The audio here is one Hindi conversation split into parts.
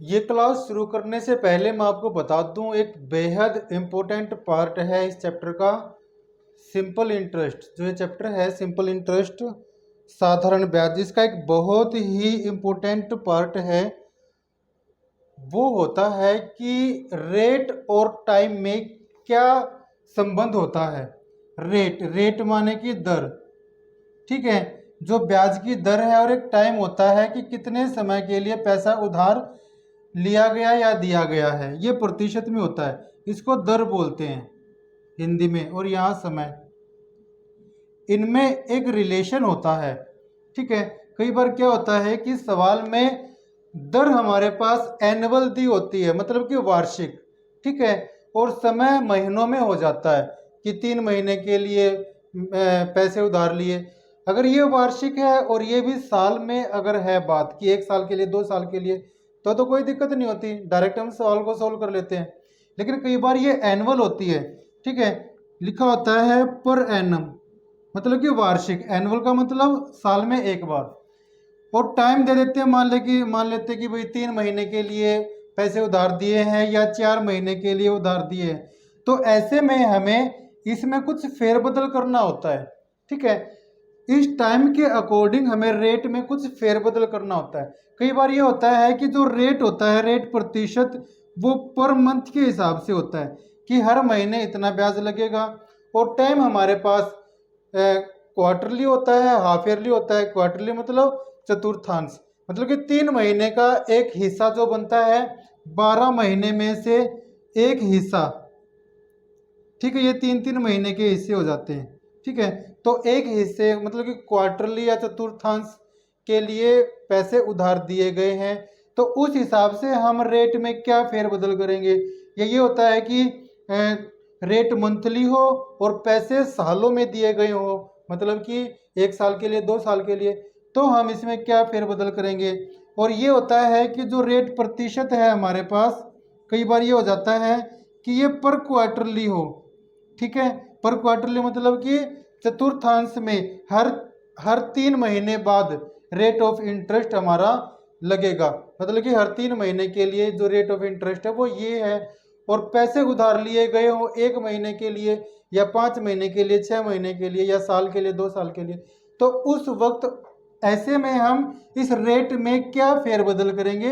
ये क्लास शुरू करने से पहले मैं आपको बता दूं, एक बेहद इम्पोर्टेंट पार्ट है इस चैप्टर का सिंपल इंटरेस्ट। जो ये चैप्टर है सिंपल इंटरेस्ट, साधारण ब्याज, जिसका एक बहुत ही इम्पोर्टेंट पार्ट है वो होता है कि रेट और टाइम में क्या संबंध होता है। रेट माने कि दर, ठीक है, जो ब्याज की दर है, और एक टाइम होता है कि कितने समय के लिए पैसा उधार लिया गया या दिया गया है। ये प्रतिशत में होता है, इसको दर बोलते हैं हिंदी में, और यहाँ समय। इनमें एक रिलेशन होता है, ठीक है। कई बार क्या होता है कि सवाल में दर हमारे पास एनुअल दी होती है, मतलब कि वार्षिक, ठीक है, और समय महीनों में हो जाता है कि 3 महीने के लिए पैसे उधार लिए। अगर ये वार्षिक है और ये भी साल में अगर है बात कि 1 साल के लिए 2 साल के लिए, तो कोई दिक्कत नहीं होती, डायरेक्ट हम सवाल को सोल्व कर लेते हैं। लेकिन कई बार ये एनुअल होती है, ठीक है, लिखा होता है पर एनम, मतलब कि वार्षिक। एनुअल का मतलब साल में एक बार, और टाइम दे देते हैं, मान लेते हैं कि भाई 3 महीने के लिए पैसे उधार दिए हैं या 4 महीने के लिए उधार दिए हैं। तो ऐसे में हमें इसमें कुछ फेरबदल करना होता है, ठीक है। इस टाइम के अकॉर्डिंग हमें रेट में कुछ फेरबदल करना होता है। कई बार ये होता है कि जो रेट होता है, रेट प्रतिशत, वो पर मंथ के हिसाब से होता है कि हर महीने इतना ब्याज लगेगा। और टाइम हमारे पास क्वार्टरली होता है, हाफ ईयरली होता है। क्वार्टरली मतलब चतुर्थांश, मतलब कि 3 महीने का एक हिस्सा जो बनता है 12 महीने में से एक हिस्सा, ठीक है। ये 3-3 महीने के हिस्से हो जाते हैं, ठीक है। तो एक हिस्से मतलब कि क्वार्टरली या चतुर्थांश के लिए पैसे उधार दिए गए हैं, तो उस हिसाब से हम रेट में क्या फेरबदल करेंगे। ये होता है कि रेट मंथली हो और पैसे सालों में दिए गए हो, मतलब कि 1 साल के लिए 2 साल के लिए, तो हम इसमें क्या फेरबदल करेंगे। और ये होता है कि जो रेट प्रतिशत है हमारे पास, कई बार ये हो जाता है कि ये पर क्वार्टरली हो, ठीक है। पर क्वार्टरली मतलब कि चतुर्थांश में हर 3 महीने बाद रेट ऑफ इंटरेस्ट हमारा लगेगा, मतलब कि हर 3 महीने के लिए जो रेट ऑफ इंटरेस्ट है वो ये है। और पैसे उधार लिए गए हो 1 महीने के लिए या 5 महीने के लिए, 6 महीने के लिए, या साल के लिए, 2 साल के लिए, तो उस वक्त ऐसे में हम इस रेट में क्या फेरबदल करेंगे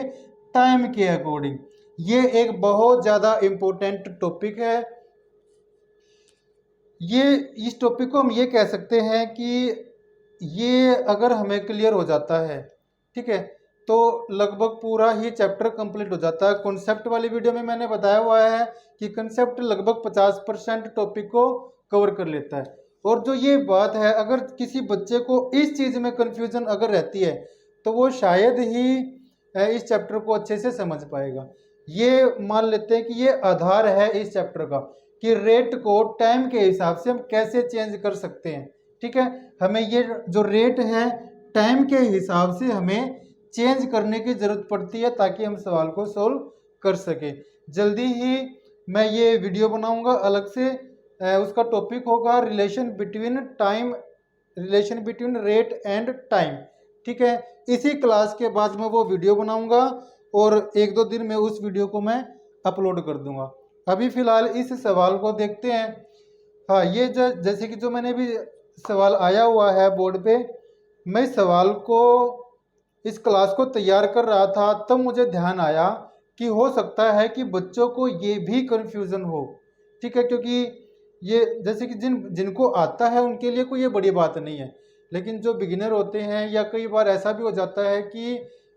टाइम के अकॉर्डिंग। ये एक बहुत ज़्यादा इम्पोर्टेंट टॉपिक है। ये इस टॉपिक को हम ये कह सकते हैं कि ये अगर हमें क्लियर हो जाता है, ठीक है, तो लगभग पूरा ही चैप्टर कंप्लीट हो जाता है। कॉन्सेप्ट वाली वीडियो में मैंने बताया हुआ है कि कॉन्सेप्ट लगभग 50% टॉपिक को कवर कर लेता है। और जो ये बात है, अगर किसी बच्चे को इस चीज़ में कन्फ्यूजन अगर रहती है तो वो शायद ही इस चैप्टर को अच्छे से समझ पाएगा। ये मान लेते हैं कि ये आधार है इस चैप्टर का कि रेट को टाइम के हिसाब से हम कैसे चेंज कर सकते हैं, ठीक है। हमें ये जो रेट है टाइम के हिसाब से हमें चेंज करने की ज़रूरत पड़ती है ताकि हम सवाल को सोल्व कर सके। जल्दी ही मैं ये वीडियो बनाऊंगा अलग से, उसका टॉपिक होगा relation between rate and time, ठीक है। इसी क्लास के बाद मैं वो वीडियो बनाऊंगा और 1-2 दिन में उस वीडियो को मैं अपलोड कर दूंगा। अभी फ़िलहाल इस सवाल को देखते हैं। हाँ, ये जैसे कि जो मैंने भी सवाल आया हुआ है बोर्ड पे, मैं सवाल को इस क्लास को तैयार कर रहा था तब मुझे ध्यान आया कि हो सकता है कि बच्चों को ये भी कन्फ्यूज़न हो, ठीक है, क्योंकि ये जैसे कि जिनको आता है उनके लिए कोई ये बड़ी बात नहीं है, लेकिन जो बिगिनर होते हैं, या कई बार ऐसा भी हो जाता है कि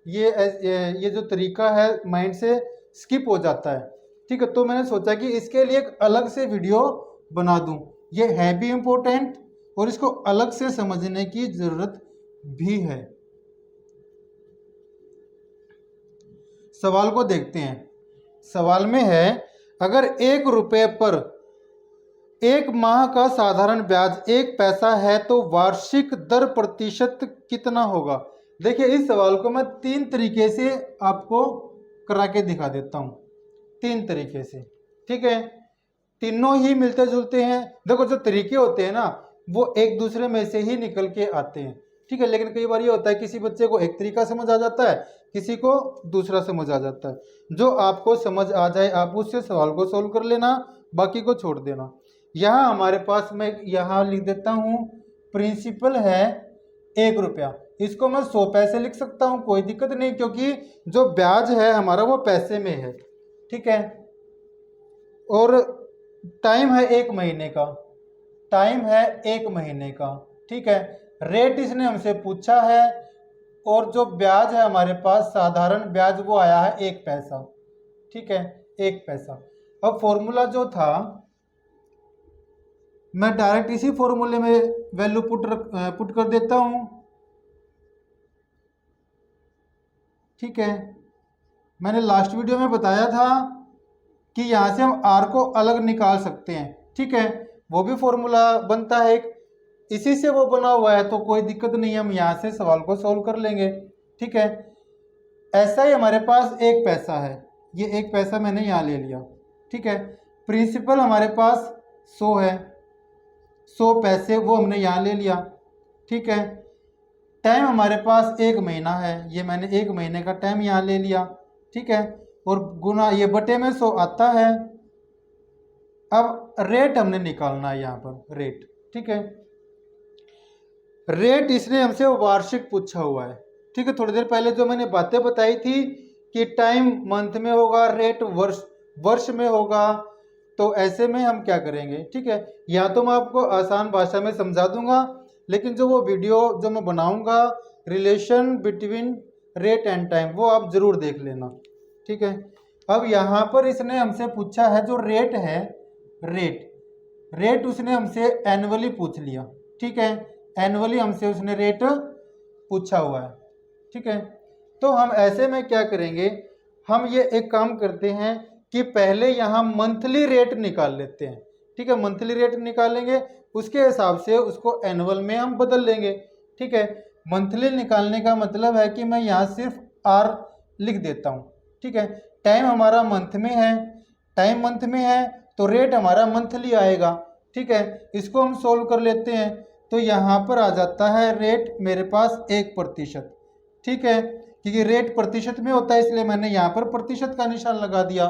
ये जो तरीका है माइंड से स्किप हो जाता है, ठीक है। तो मैंने सोचा कि इसके लिए एक अलग से वीडियो बना दूं। ये है भी इम्पोर्टेंट और इसको अलग से समझने की ज़रूरत भी है। सवाल को देखते हैं। सवाल में है, अगर 1 रुपये पर 1 माह का साधारण ब्याज 1 पैसा है तो वार्षिक दर प्रतिशत कितना होगा। देखिए, इस सवाल को मैं 3 तरीके से आपको करा के दिखा देता हूँ, 3 तरीके से, ठीक है। तीनों ही मिलते जुलते हैं। देखो, जो तरीके होते हैं ना वो एक दूसरे में से ही निकल के आते हैं, ठीक है। लेकिन कई बार ये होता है किसी बच्चे को एक तरीका समझ आ जाता है, किसी को दूसरा समझ आ जाता है। जो आपको समझ आ जाए आप उससे सवाल को सोल्व कर लेना, बाकी को छोड़ देना। यहाँ हमारे पास मैं यहाँ लिख देता हूँ प्रिंसिपल है 1 रुपया, इसको मैं 100 पैसे लिख सकता हूँ, कोई दिक्कत नहीं, क्योंकि जो ब्याज है हमारा वो पैसे में है, ठीक है। और टाइम है 1 महीने का, टाइम है 1 महीने का, ठीक है। रेट इसने हमसे पूछा है और जो ब्याज है हमारे पास साधारण ब्याज वो आया है 1 पैसा, ठीक है, 1 पैसा। अब फॉर्मूला जो था मैं डायरेक्ट इसी फॉर्मूले में वैल्यू पुट कर देता हूं, ठीक है। मैंने लास्ट वीडियो में बताया था कि यहाँ से हम आर को अलग निकाल सकते हैं, ठीक है। वो भी फॉर्मूला बनता है एक, इसी से वो बना हुआ है, तो कोई दिक्कत नहीं है, हम यहाँ से सवाल को सॉल्व कर लेंगे, ठीक है। ऐसा ही हमारे पास 1 पैसा है, ये 1 पैसा मैंने यहाँ ले लिया, ठीक है। प्रिंसिपल हमारे पास 100 है, 100 पैसे वो हमने यहाँ ले लिया, ठीक है। टाइम हमारे पास 1 महीना है, ये मैंने 1 महीने का टाइम यहाँ ले लिया, ठीक है। और गुना ये बटे में 100 आता है। अब रेट हमने निकालना है यहाँ पर, रेट, ठीक है। रेट इसने हमसे वार्षिक पूछा हुआ है, ठीक है। थोड़ी देर पहले जो मैंने बातें बताई थी कि टाइम मंथ में होगा, रेट वर्ष में होगा, तो ऐसे में हम क्या करेंगे, ठीक है। या तो मैं आपको आसान भाषा में समझा दूंगा, लेकिन जो वो वीडियो जो मैं बनाऊंगा relation between rate and time, वो आप जरूर देख लेना, ठीक है। अब यहाँ पर इसने हमसे पूछा है जो रेट है, रेट उसने हमसे एनुअली पूछ लिया, ठीक है। एनुअली हमसे उसने रेट पूछा हुआ है, ठीक है। तो हम ऐसे में क्या करेंगे, हम ये एक काम करते हैं कि पहले यहाँ मंथली रेट निकाल लेते हैं, ठीक है। मंथली रेट निकालेंगे, उसके हिसाब से उसको एनुअल में हम बदल लेंगे, ठीक है। मंथली निकालने का मतलब है कि मैं यहाँ सिर्फ आर लिख देता हूँ, ठीक है। टाइम हमारा मंथ में है, टाइम मंथ में है तो रेट हमारा मंथली आएगा, ठीक है। इसको हम सोल्व कर लेते हैं, तो यहाँ पर आ जाता है रेट मेरे पास 1%, ठीक है। क्योंकि रेट प्रतिशत में होता है इसलिए मैंने यहाँ पर प्रतिशत का निशान लगा दिया,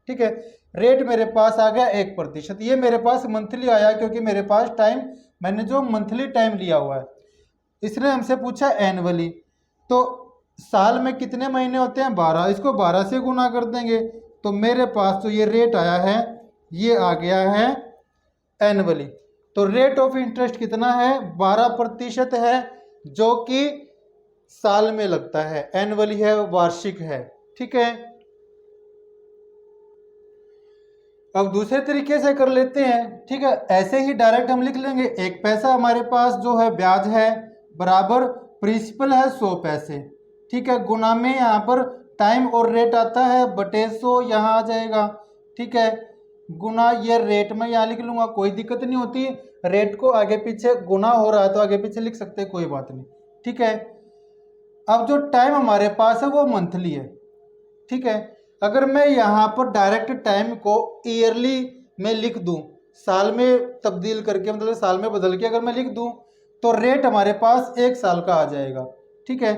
ठीक है। रेट मेरे पास आ गया 1%, ये मेरे पास मंथली आया क्योंकि मेरे पास टाइम, मैंने जो मंथली टाइम लिया हुआ है। इसने हमसे पूछा एनुअली, तो साल में कितने महीने होते हैं, 12, इसको 12 से गुना कर देंगे, तो मेरे पास तो ये रेट आया है, ये आ गया है एनुअली। तो रेट ऑफ इंटरेस्ट कितना है, 12% है, जो कि साल में लगता है, एनुअली है, वार्षिक है, ठीक है। अब दूसरे तरीके से कर लेते हैं, ठीक है। ऐसे ही डायरेक्ट हम लिख लेंगे 1 पैसा हमारे पास जो है ब्याज है बराबर प्रिंसिपल है 100 पैसे, ठीक है। गुना में यहाँ पर टाइम और रेट आता है, बटे 100 यहाँ आ जाएगा, ठीक है। गुना ये रेट में यहाँ लिख लूंगा, कोई दिक्कत नहीं होती, रेट को आगे पीछे गुना हो रहा है तो आगे पीछे लिख सकते हैं, कोई बात नहीं, ठीक है। अब जो टाइम हमारे पास है वो मंथली है, ठीक है। अगर मैं यहाँ पर डायरेक्ट टाइम को ईयरली में लिख दूँ, साल में तब्दील करके, मतलब साल में बदल के अगर मैं लिख दूँ, तो रेट हमारे पास 1 साल का आ जाएगा, ठीक है।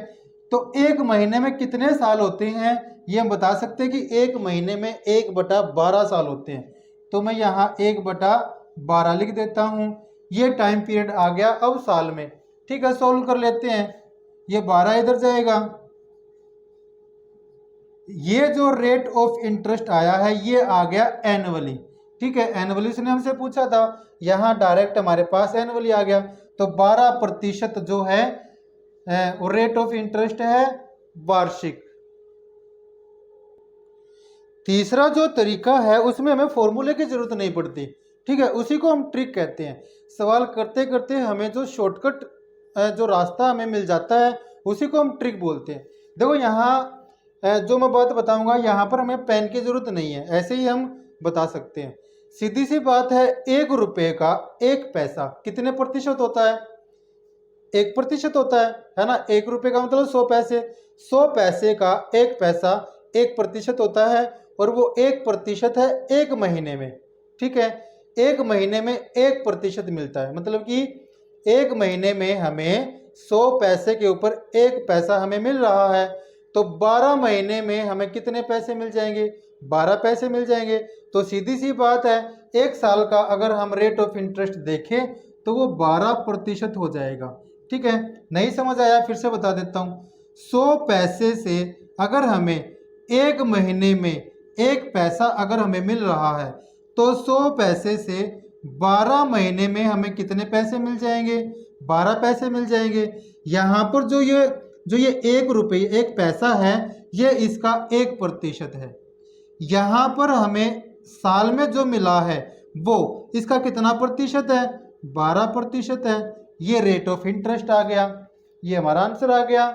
तो 1 महीने में कितने साल होते हैं ये हम बता सकते हैं कि 1 महीने में 1/12 साल होते हैं, तो मैं यहाँ 1/12 लिख देता हूँ। ये टाइम पीरियड आ गया अब साल में, ठीक है। सोल्व कर लेते हैं, ये 12 इधर जाएगा, ये जो रेट ऑफ इंटरेस्ट आया है ये आ गया एनुअली, ठीक है। एनुअली उसने हमसे पूछा था, यहाँ डायरेक्ट हमारे पास एनुअली आ गया, तो 12% जो है वो रेट ऑफ इंटरेस्ट है वार्षिक। तीसरा जो तरीका है उसमें हमें फॉर्मूले की जरूरत नहीं पड़ती, ठीक है, उसी को हम ट्रिक कहते हैं। सवाल करते करते हमें जो शॉर्टकट जो रास्ता हमें मिल जाता है उसी को हम ट्रिक बोलते हैं। देखो यहाँ जो मैं बात बताऊंगा यहाँ पर हमें पेन की जरूरत नहीं है, ऐसे ही हम बता सकते हैं। सीधी सी बात है, 1 रुपये का 1 पैसा कितने प्रतिशत होता है, 1% होता है ना। 1 रुपये का मतलब 100 पैसे, 100 पैसे का 1 पैसा 1% होता है, और वो 1% है 1 महीने में, ठीक है। 1 महीने में 1% मिलता है, मतलब कि 1 महीने में हमें 100 पैसे के ऊपर 1 पैसा हमें मिल रहा है, तो 12 महीने में हमें कितने पैसे मिल जाएंगे? 12 पैसे मिल जाएंगे। तो सीधी सी बात है, 1 साल का अगर हम रेट ऑफ इंटरेस्ट देखें तो वो 12% हो जाएगा। ठीक है, नहीं समझ आया फिर से बता देता हूँ। 100 पैसे से अगर हमें 1 महीने में 1 पैसा अगर हमें मिल रहा है, तो 100 पैसे से 12 महीने में हमें कितने पैसे मिल जाएंगे? 12 पैसे मिल जाएंगे। यहाँ पर जो ये 1 रुपये 1 पैसा है, ये इसका 1% है। यहाँ पर हमें साल में जो मिला है वो इसका कितना प्रतिशत है? 12% है। ये रेट ऑफ इंटरेस्ट आ गया, ये हमारा आंसर आ गया।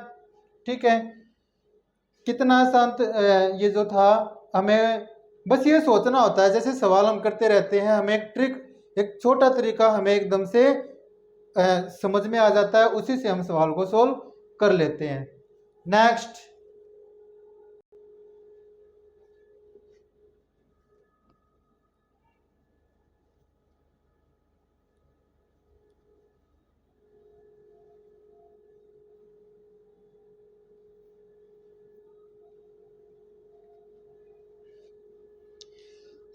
ठीक है, कितना आसान ये जो था। हमें बस ये सोचना होता है, जैसे सवाल हम करते रहते हैं, हमें एक ट्रिक, एक छोटा तरीका हमें एकदम से समझ में आ जाता है, उसी से हम सवाल को सोल्व कर लेते हैं। नेक्स्ट,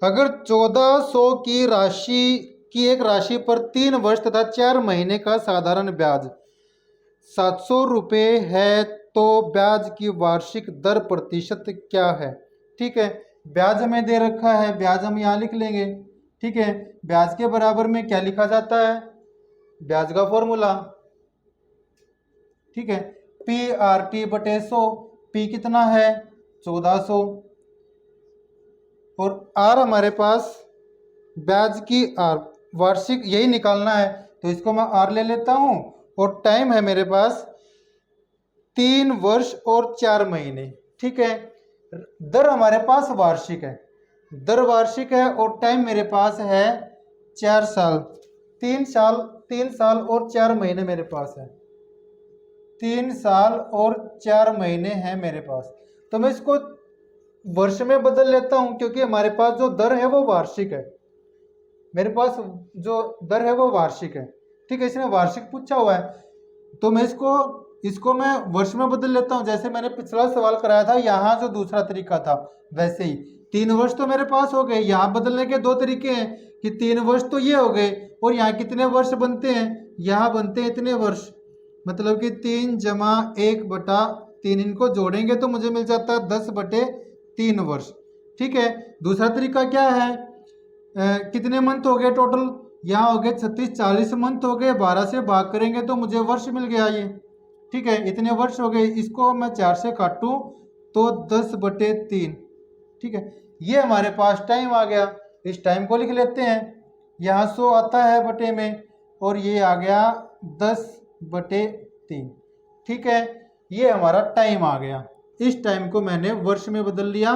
अगर 1400 की राशि की एक राशि पर 3 वर्ष तथा 4 महीने का साधारण ब्याज 700 रुपये है, तो ब्याज की वार्षिक दर प्रतिशत क्या है? ठीक है, ब्याज हमें दे रखा है, ब्याज हम यहाँ लिख लेंगे। ठीक है, ब्याज के बराबर में क्या लिखा जाता है? ब्याज का फॉर्मूला। ठीक है, PRT/100। P कितना है? 1400। और R हमारे पास ब्याज की R वार्षिक यही निकालना है, तो इसको मैं R ले लेता हूँ। और टाइम है मेरे पास 3 वर्ष और 4 महीने। ठीक है, दर हमारे पास वार्षिक है, दर वार्षिक है, और टाइम मेरे पास है 4 साल। 3 साल और 4 महीने मेरे पास है। 3 साल और 4 महीने हैं मेरे पास। तो मैं इसको वर्ष में बदल लेता हूं, क्योंकि हमारे पास जो दर है वो वार्षिक है। मेरे पास जो दर है वो वार्षिक है। ठीक है, इसने वार्षिक पूछा हुआ है, तो मैं इसको मैं वर्ष में बदल लेता हूं। जैसे मैंने पिछला सवाल कराया था, यहाँ जो दूसरा तरीका था वैसे ही 3 वर्ष तो मेरे पास हो गए। यहाँ बदलने के 2 तरीके हैं कि 3 वर्ष तो ये हो गए, और यहाँ कितने वर्ष बनते हैं? यहाँ बनते हैं इतने वर्ष, मतलब कि 3 जमा 1/3, इनको जोड़ेंगे तो मुझे मिल जाता है 10/3 वर्ष। ठीक है, दूसरा तरीका क्या है? कितने मंथ हो गए टोटल? यहाँ हो गए 36, 40 मंथ हो गए, 12 से भाग करेंगे तो मुझे वर्ष मिल गया ये। ठीक है, इतने वर्ष हो गए, इसको मैं 4 से काटूं तो 10/3। ठीक है, ये हमारे पास टाइम आ गया। इस टाइम को लिख लेते हैं, यहाँ 100 आता है बटे में, और ये आ गया 10/3। ठीक है, ये हमारा टाइम आ गया। इस टाइम को मैंने वर्ष में बदल लिया,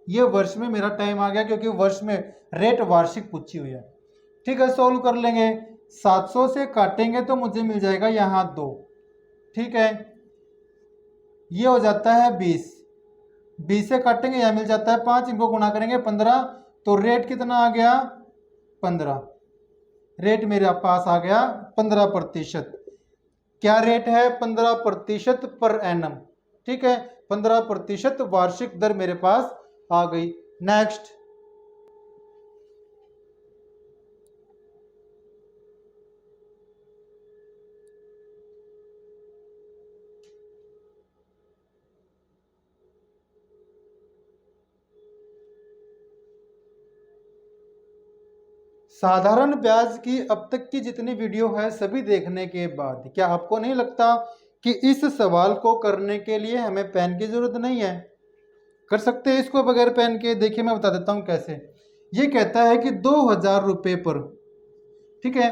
ये वर्ष में मेरा टाइम आ गया, क्योंकि वर्ष में रेट वार्षिक पूछी हुई है। ठीक है, सोल्व कर लेंगे। 700 से काटेंगे तो मुझे मिल जाएगा यहाँ 2। ठीक है, ये हो जाता है 20। 20 से काटेंगे, यहाँ मिल जाता है 5, इनको गुणा करेंगे 15, तो रेट कितना आ गया? 15। रेट मेरे पास आ गया 15%। क्या रेट है? 15% पर एनम। ठीक है, 15% वार्षिक दर मेरे पास आ गई। नेक्स्ट, साधारण ब्याज की अब तक की जितनी वीडियो है सभी देखने के बाद क्या आपको नहीं लगता कि इस सवाल को करने के लिए हमें पेन की जरूरत नहीं है? कर सकते हैं इसको बगैर पेन के। देखिए, मैं बता देता हूं कैसे। ये कहता है कि 2000 रुपये पर, ठीक है,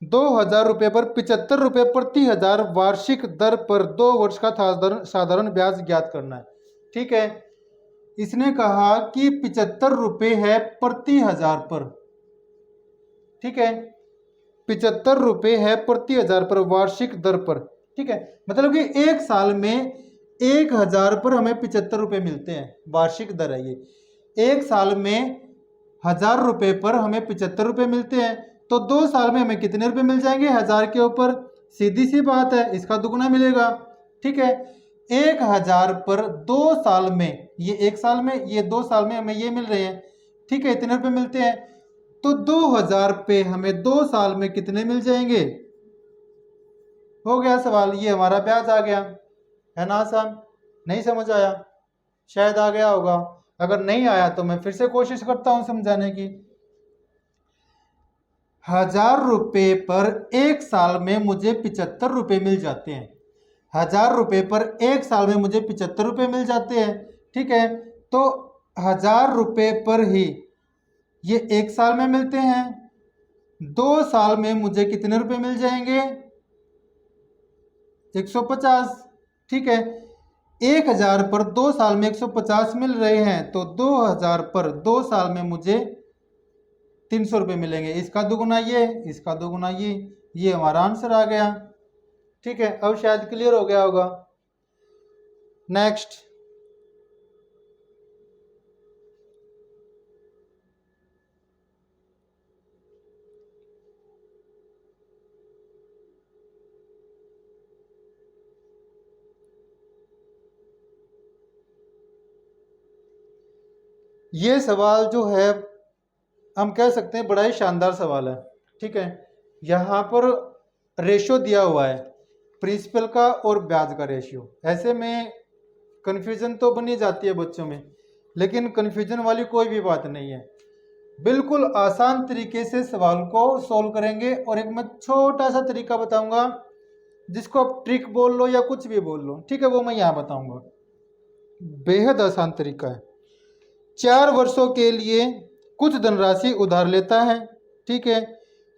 2000 रुपये पर 75 रुपये प्रति हजार वार्षिक दर पर 2 वर्ष का साधारण ब्याज ज्ञात करना है। ठीक है, इसने कहा कि 75 रुपये है प्रति हजार पर। ठीक है, 75 रुपये है प्रति हजार पर वार्षिक दर पर। ठीक है, मतलब कि 1 साल में 1000 पर हमें 75 रुपये मिलते हैं, वार्षिक दर है ये। 1 साल में 1000 रुपये पर हमें 75 रुपये मिलते हैं, तो 2 साल में हमें कितने रुपये मिल जाएंगे? 1000 के ऊपर सीधी सी बात है, इसका दुगना मिलेगा। ठीक है, 1000 पर 2 साल में, ये 1 साल में, ये 2 साल में हमें ये मिल रहे हैं। ठीक है, इतने रुपए मिलते हैं, तो 2000 पे हमें 2 साल में कितने मिल जाएंगे? हो गया सवाल, ये हमारा ब्याज आ गया। है ना आसान? नहीं समझ आया? शायद आ गया होगा। अगर नहीं आया तो मैं फिर से कोशिश करता हूं समझाने की। 1000 रुपए पर 1 साल में मुझे 75 रुपए मिल जाते हैं। 1000 रुपए पर 1 साल में मुझे 75 रुपए मिल जाते हैं। ठीक है, तो 1000 रुपए पर ही ये 1 साल में मिलते हैं। 2 साल में मुझे कितने रुपए मिल जाएंगे? 150। ठीक है, 1000 पर 2 साल में 150 मिल रहे हैं, तो 2000 पर 2 साल में मुझे 300 रुपये मिलेंगे। इसका दुगुना ये, इसका दुगुना ये हमारा आंसर आ गया। ठीक है, अब शायद क्लियर हो गया होगा। नेक्स्ट, ये सवाल जो है हम कह सकते हैं बड़ा ही शानदार सवाल है। ठीक है, यहाँ पर रेशियो दिया हुआ है प्रिंसिपल का और ब्याज का रेशियो। ऐसे में कन्फ्यूजन तो बनी जाती है बच्चों में, लेकिन कन्फ्यूजन वाली कोई भी बात नहीं है। बिल्कुल आसान तरीके से सवाल को सॉल्व करेंगे, और एक मैं छोटा सा तरीका बताऊंगा जिसको आप ट्रिक बोल लो या कुछ भी बोल लो। ठीक है, वो मैं यहाँ बताऊंगा। बेहद आसान तरीका है। 4 वर्षों के लिए कुछ धनराशि उधार लेता है। ठीक है,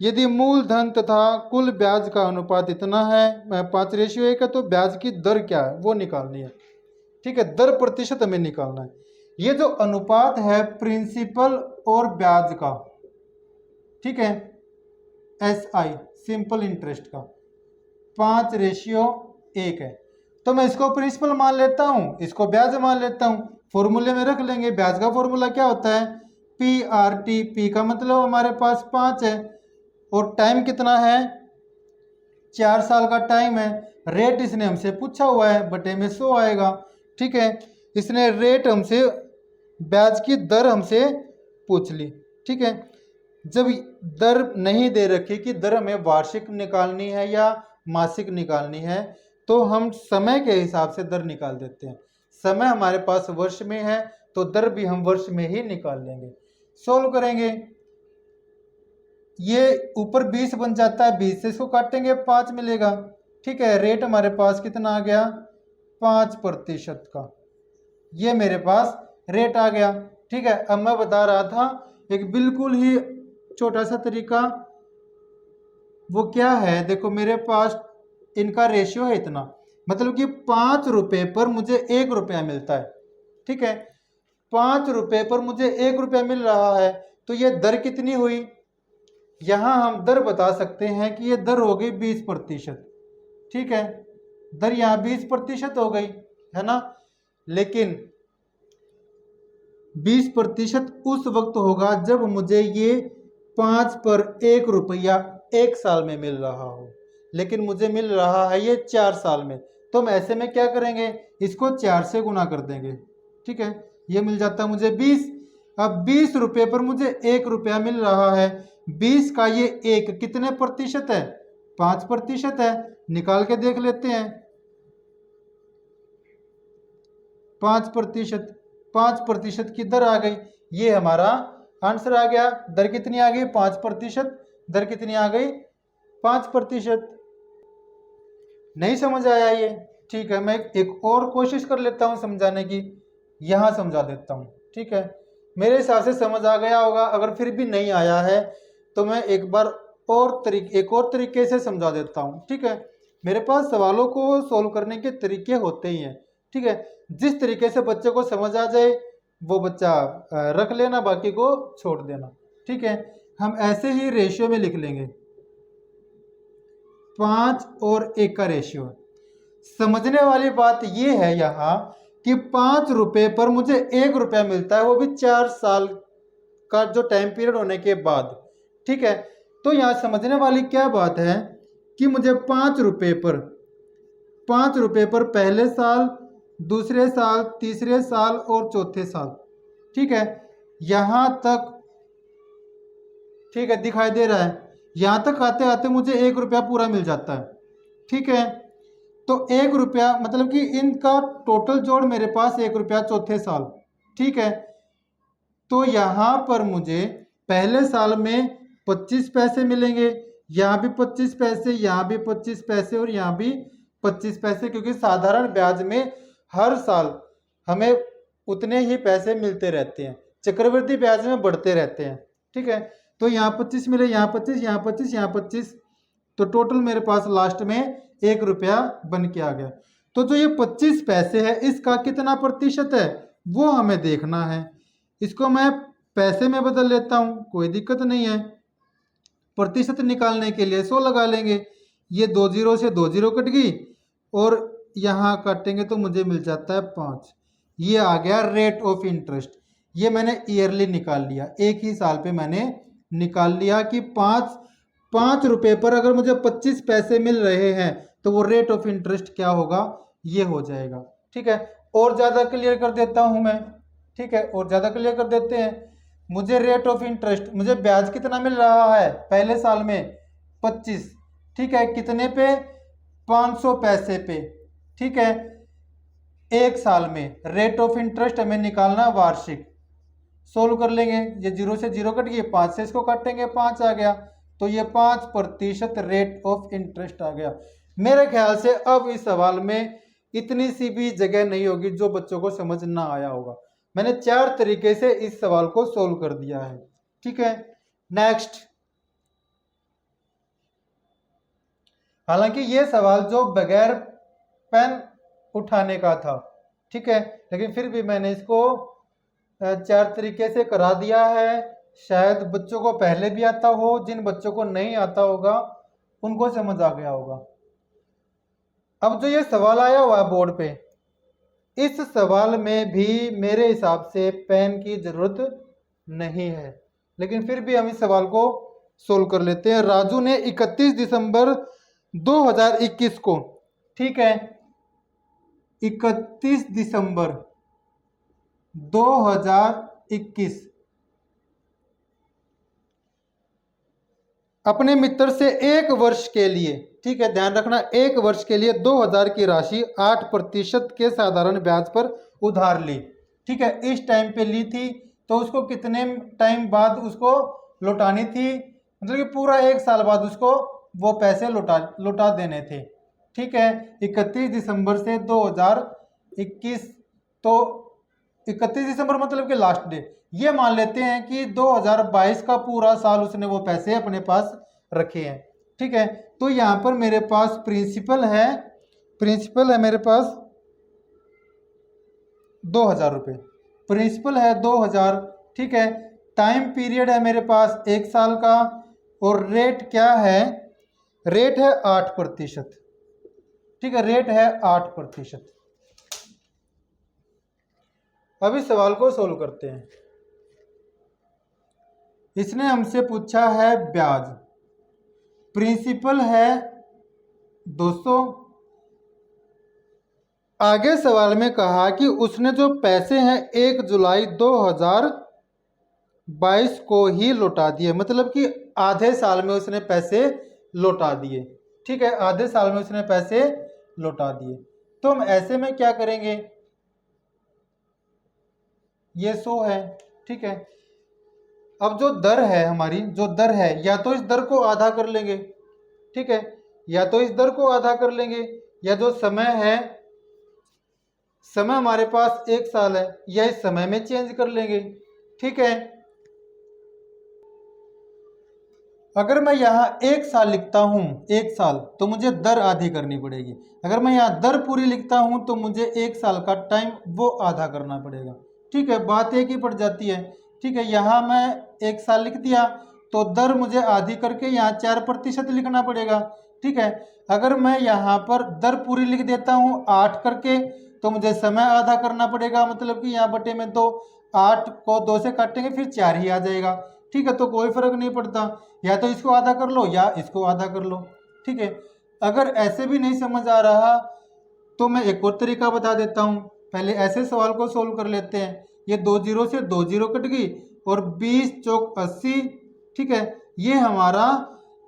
यदि मूलधन तथा कुल ब्याज का अनुपात इतना है, 5:1 है, तो ब्याज की दर क्या है वो निकालनी है। ठीक है, दर प्रतिशत हमें निकालना है। ये जो अनुपात है प्रिंसिपल और ब्याज का, ठीक है, SI सिंपल इंटरेस्ट का 5:1 है, तो मैं इसको प्रिंसिपल मान लेता हूँ, इसको ब्याज मान लेता हूँ। फॉर्मूले में रख लेंगे। ब्याज का फॉर्मूला क्या होता है? PRT। P का मतलब हमारे पास 5 है, और टाइम कितना है? 4 साल का टाइम है। रेट इसने हमसे पूछा हुआ है, बटे में 100 आएगा। ठीक है, इसने रेट हमसे, ब्याज की दर हमसे पूछ ली। ठीक है, जब दर नहीं दे रखी कि दर हमें वार्षिक निकालनी है या मासिक निकालनी है, तो हम समय के हिसाब से दर निकाल देते हैं। समय हमारे पास वर्ष में है, तो दर भी हम वर्ष में ही निकाल लेंगे। सोल्व करेंगे, ये ऊपर 20 बन जाता है, 20 से इसको काटेंगे 5 मिलेगा। ठीक है, रेट हमारे पास कितना आ गया? 5% का, ये मेरे पास रेट आ गया। ठीक है, अब मैं बता रहा था एक बिल्कुल ही छोटा सा तरीका, वो क्या है? देखो मेरे पास इनका रेशियो है इतना, मतलब कि 5 रुपए पर मुझे 1 रुपया मिलता है। ठीक है, 5 रुपए पर मुझे 1 रुपया मिल रहा है, तो ये दर कितनी हुई? यहां हम दर बता सकते हैं कि ये दर हो गई 20%। ठीक है, दर यहाँ 20% हो गई, है ना। लेकिन 20% उस वक्त होगा जब मुझे ये 5 पर 1 रुपया 1 साल में मिल रहा हो, लेकिन मुझे मिल रहा है ये 4 साल में। तो हम ऐसे में क्या करेंगे? इसको 4 से गुना कर देंगे। ठीक है, ये मिल जाता है मुझे 20। अब 20 रुपये पर मुझे 1 रुपया मिल रहा है, 20 का ये 1 कितने प्रतिशत है? 5% है। निकाल के देख लेते हैं। 5%, 5% की दर आ गई, ये हमारा आंसर आ गया। दर कितनी आ गई? 5%। दर कितनी आ गई? 5%। नहीं समझ आया ये? ठीक है, मैं एक और कोशिश कर लेता हूँ समझाने की, यहाँ समझा देता हूँ। ठीक है, मेरे हिसाब से समझ आ गया होगा। अगर फिर भी नहीं आया है तो मैं एक और तरीके से समझा देता हूँ। ठीक है, मेरे पास सवालों को सॉल्व करने के तरीके होते ही हैं। ठीक है, जिस तरीके से बच्चे को समझ आ जाए वो बच्चा रख लेना, बाकी को छोड़ देना। ठीक है, हम ऐसे ही रेशियो में लिख लेंगे, 5 और 1 का रेशियो। समझने वाली बात यह है यहाँ कि 5 रुपए पर मुझे 1 रुपया मिलता है, वो भी 4 साल का जो टाइम पीरियड होने के बाद। ठीक है, तो यहाँ समझने वाली क्या बात है कि मुझे 5 रुपये पर पहले साल, दूसरे साल, तीसरे साल और चौथे साल, ठीक है, यहाँ तक, ठीक है, दिखाई दे रहा है। यहाँ तक आते आते मुझे 1 रुपया पूरा मिल जाता है, ठीक है। तो 1 रुपया मतलब कि इनका टोटल जोड़ मेरे पास 1 रुपया चौथे साल, ठीक है। तो यहाँ पर मुझे पहले साल में 25 पैसे मिलेंगे, यहाँ भी 25 पैसे, यहाँ भी 25 पैसे और यहाँ भी 25 पैसे, क्योंकि साधारण ब्याज में हर साल हमें उतने ही पैसे मिलते रहते हैं, चक्रवृद्धि ब्याज में बढ़ते रहते हैं, ठीक है। तो यहाँ 25 मिले, यहाँ 25, यहाँ 25, यहाँ 25, तो टोटल मेरे पास लास्ट में 1 रुपया बन के आ गया। तो जो ये 25 पैसे है इसका कितना प्रतिशत है वो हमें देखना है। इसको मैं पैसे में बदल लेता हूँ, कोई दिक्कत नहीं है। प्रतिशत निकालने के लिए 100 लगा लेंगे, ये 2 जीरो से 2 जीरो कट गई और यहाँ काटेंगे तो मुझे मिल जाता है 5। ये आ गया रेट ऑफ इंटरेस्ट। ये मैंने ईयरली निकाल लिया, एक ही साल पे मैंने निकाल लिया कि 5 रुपये पर अगर मुझे 25 पैसे मिल रहे हैं तो वो रेट ऑफ इंटरेस्ट क्या होगा, ये हो जाएगा, ठीक है। और ज़्यादा क्लियर कर देता हूँ मैं, ठीक है, और ज़्यादा क्लियर कर देते हैं। मुझे रेट ऑफ इंटरेस्ट, मुझे ब्याज कितना मिल रहा है पहले साल में 25, ठीक है, कितने पे, 500 पैसे पे, ठीक है। एक साल में रेट ऑफ इंटरेस्ट हमें निकालना वार्षिक, सोल्व कर लेंगे, ये 0 से 0 कट गई, 5 से इसको काटेंगे, 5 आ गया, तो ये 5% रेट ऑफ इंटरेस्ट आ गया। मेरे ख्याल से अब इस सवाल में इतनी सी भी जगह नहीं होगी जो बच्चों को समझ ना आया होगा। मैंने 4 तरीके से इस सवाल को सोल्व कर दिया है, ठीक है। नेक्स्ट, हालांकि ये सवाल जो बगैर पेन उठाने का था, ठीक है, लेकिन फिर भी मैंने इसको 4 तरीके से करा दिया है। शायद बच्चों को पहले भी आता हो, जिन बच्चों को नहीं आता होगा उनको समझ आ गया होगा। अब जो ये सवाल आया हुआ है बोर्ड पे, इस सवाल में भी मेरे हिसाब से पेन की जरूरत नहीं है, लेकिन फिर भी हम इस सवाल को सोल्व कर लेते हैं। राजू ने 31 दिसंबर 2021 को, ठीक है, 31 दिसंबर 2021 अपने मित्र से 1 वर्ष के लिए, ठीक है, ध्यान रखना, 1 वर्ष के लिए 2000 की राशि 8% के साधारण ब्याज पर उधार ली, ठीक है। इस टाइम पे ली थी तो उसको कितने टाइम बाद उसको लौटानी थी, मतलब कि पूरा 1 साल बाद उसको वो पैसे लौटा देने थे, ठीक है। 31 दिसंबर से 2021, तो 31 दिसंबर मतलब कि लास्ट डे। ये मान लेते हैं कि 2022 का पूरा साल उसने वो पैसे अपने पास रखे हैं, ठीक है। तो यहाँ पर मेरे पास प्रिंसिपल है मेरे पास 2000 रुपये, प्रिंसिपल है 2000, ठीक है। टाइम पीरियड है मेरे पास 1 साल का, और रेट क्या है, रेट है 8%, ठीक है, रेट है 8%। अब इस सवाल को सोल्व करते हैं। इसने हमसे पूछा है ब्याज, प्रिंसिपल है 200। आगे सवाल में कहा कि उसने जो पैसे हैं 1 जुलाई 2022 को ही लौटा दिए, मतलब कि आधे साल में उसने पैसे लौटा दिए, ठीक है, आधे साल में उसने पैसे लौटा दिए। तो हम ऐसे में क्या करेंगे, ये 100 है, ठीक है। अब जो दर है हमारी, जो दर है, या तो इस दर को आधा कर लेंगे, ठीक है, या तो इस दर को आधा कर लेंगे, या जो समय है, समय हमारे पास 1 साल है, या इस समय में चेंज कर लेंगे, ठीक है। अगर मैं यहाँ 1 साल लिखता हूँ, 1 साल, तो मुझे दर आधी करनी पड़ेगी। अगर मैं यहाँ दर पूरी लिखता हूँ तो मुझे 1 साल का टाइम वो आधा करना पड़ेगा, ठीक है, बात एक ही पड़ जाती है, ठीक है। यहाँ मैं 1 साल लिख दिया तो दर मुझे आधी करके यहाँ 4% लिखना पड़ेगा, ठीक है। अगर मैं यहाँ पर दर पूरी लिख देता हूँ 8 करके, तो मुझे समय आधा करना पड़ेगा, मतलब कि यहाँ बटे में 2, 8 को 2 से काटेंगे फिर 4 ही आ जाएगा, ठीक है। तो कोई फर्क नहीं पड़ता, या तो इसको आधा कर लो या इसको आधा कर लो, ठीक है। अगर ऐसे भी नहीं समझ आ रहा तो मैं एक और तरीका बता देता हूँ। पहले ऐसे सवाल को सोल्व कर लेते हैं। ये 2 जीरो से 2 जीरो कट गई और 20 चौक 80, ठीक है। ये हमारा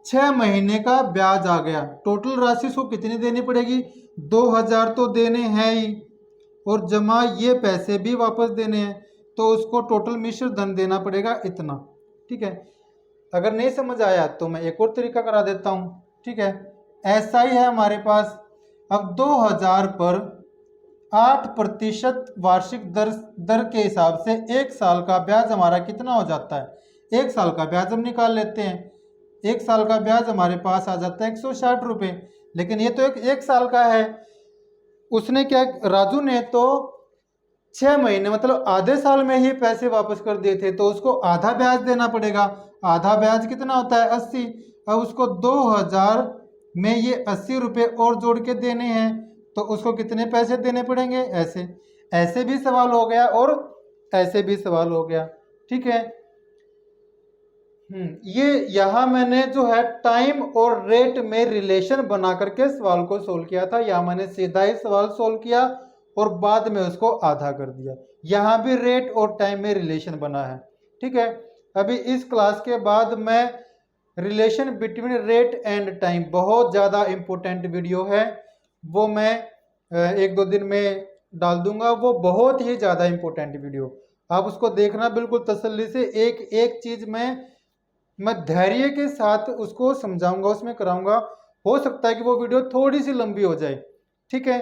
6 महीने का ब्याज आ गया। टोटल राशि इसको कितनी देनी पड़ेगी? 2000 तो देने हैं ही, और जमा ये पैसे भी वापस देने हैं, तो उसको टोटल मिश्र धन देना पड़ेगा इतना, ठीक है। अगर नहीं समझ आया तो मैं एक और तरीका करा देता हूँ, ठीक है। ऐसा ही है हमारे पास। अब 2000 पर 8% वार्षिक दर के हिसाब से 1 साल का ब्याज हमारा कितना हो जाता है? 1 साल का ब्याज हम निकाल लेते हैं। 1 साल का ब्याज हमारे पास आ जाता है 160 रुपये। लेकिन ये तो एक साल का है। उसने क्या, राजू ने तो 6 महीने मतलब आधे साल में ही पैसे वापस कर दिए थे, तो उसको आधा ब्याज देना पड़ेगा। आधा ब्याज कितना होता है? 80। अब उसको 2000 में ये 80 रुपये और जोड़ के देने हैं, तो उसको कितने पैसे देने पड़ेंगे? ऐसे ऐसे भी सवाल हो गया और ऐसे भी सवाल हो गया, ठीक है। ये यहाँ मैंने जो है टाइम और रेट में रिलेशन बना करके सवाल को सोल्व किया था। यहाँ मैंने सीधा ही सवाल सोल्व किया और बाद में उसको आधा कर दिया। यहाँ भी रेट और टाइम में रिलेशन बना है, ठीक है। अभी इस क्लास के बाद मैं relation between rate and time, बहुत ज़्यादा इम्पोर्टेंट वीडियो है, वो मैं 1-2 दिन में डाल दूंगा। वो बहुत ही ज़्यादा इम्पोर्टेंट वीडियो, आप उसको देखना बिल्कुल तसल्ली से। एक एक चीज़ मैं धैर्य के साथ उसको समझाऊंगा, उसमें कराऊंगा। हो सकता है कि वो वीडियो थोड़ी सी लंबी हो जाए, ठीक है।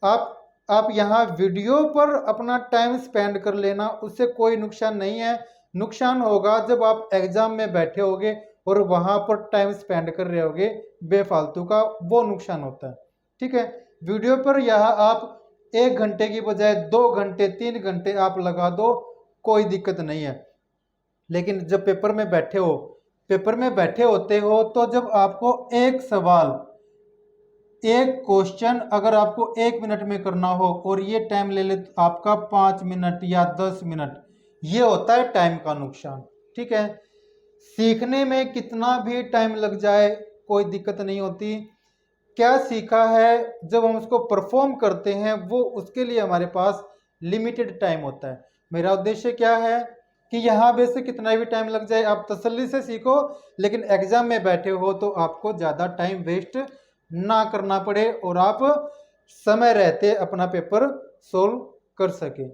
आप यहाँ वीडियो पर अपना टाइम स्पेंड कर लेना, उससे कोई नुकसान नहीं है। नुकसान होगा जब आप एग्जाम में बैठे होगे और वहाँ पर टाइम स्पेंड कर रहे होगे बेफालतू का, वो नुकसान होता है, ठीक है। वीडियो पर यहाँ आप 1 घंटे की बजाय 2 घंटे 3 घंटे आप लगा दो, कोई दिक्कत नहीं है। लेकिन जब पेपर में बैठे हो, पेपर में बैठे होते हो, तो जब आपको एक सवाल, एक क्वेश्चन अगर आपको 1 मिनट में करना हो और ये टाइम ले ले आपका 5 मिनट या 10 मिनट, ये होता है टाइम का नुकसान, ठीक है। सीखने में कितना भी टाइम लग जाए कोई दिक्कत नहीं होती। क्या सीखा है, जब हम उसको परफॉर्म करते हैं वो उसके लिए हमारे पास लिमिटेड टाइम होता है। मेरा उद्देश्य क्या है कि यहाँ बेशक कितना भी टाइम लग जाए आप तसल्ली से सीखो, लेकिन एग्जाम में बैठे हो तो आपको ज़्यादा टाइम वेस्ट ना करना पड़े और आप समय रहते अपना पेपर सोल्व कर सके।